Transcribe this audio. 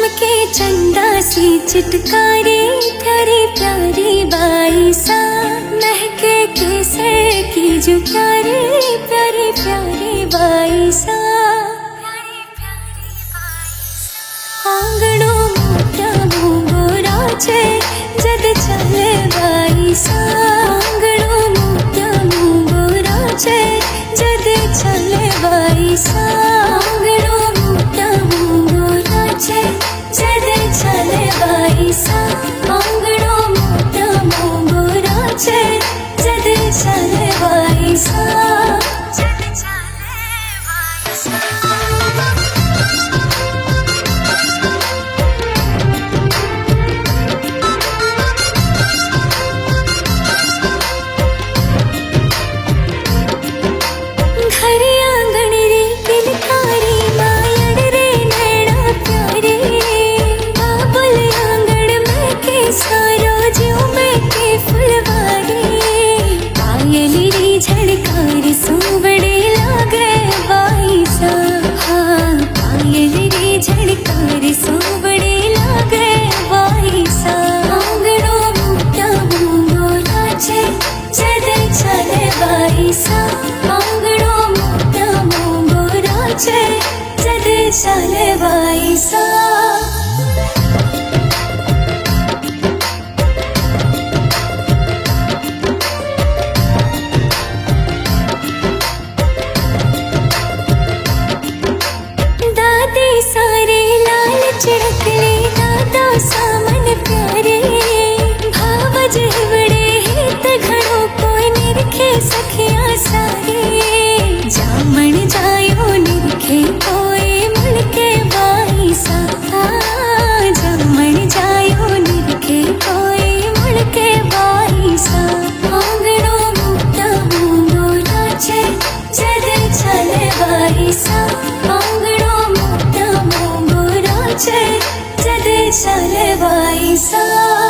चमके चंदा सी चिटकारी, प्यारी प्यारी बाई सा महके केसर की जो प्यारी प्यारी प्यारी बाई सा। आंगणों मोत्या मोगरा छे जद चले बाई सा। आंगणों मोत्या मोगरा छे जद चले बाई सा। आंगणों मोत्या मोगरा छे जद चले बाई सा। आंगणों मोत्या मोगरा छे जद चले बाई सा। जद चले बाई सा। झड़कारी सोवड़े लागे बाई सा। हाँ पायल रे झड़कारी सोवड़े लागे बाई सा। आंगणों मोत्या मोगरा छे जद चले बाई सा। आंगणों मोत्या मोगरा छे जद चले बाई सा। सारे लाल चिड़कले दादा सामन प्यारे भाव जेवड़े हित घड़ो कोई निरखे सखिया सारे। जामण जायो निरखे कोई मुड़के बाई सा। जामण जायो निरखे कोई मुड़के बाई सा। आंगणों मोत्या मोगरा छे जद चले बाई सा। जद चले बाई सा।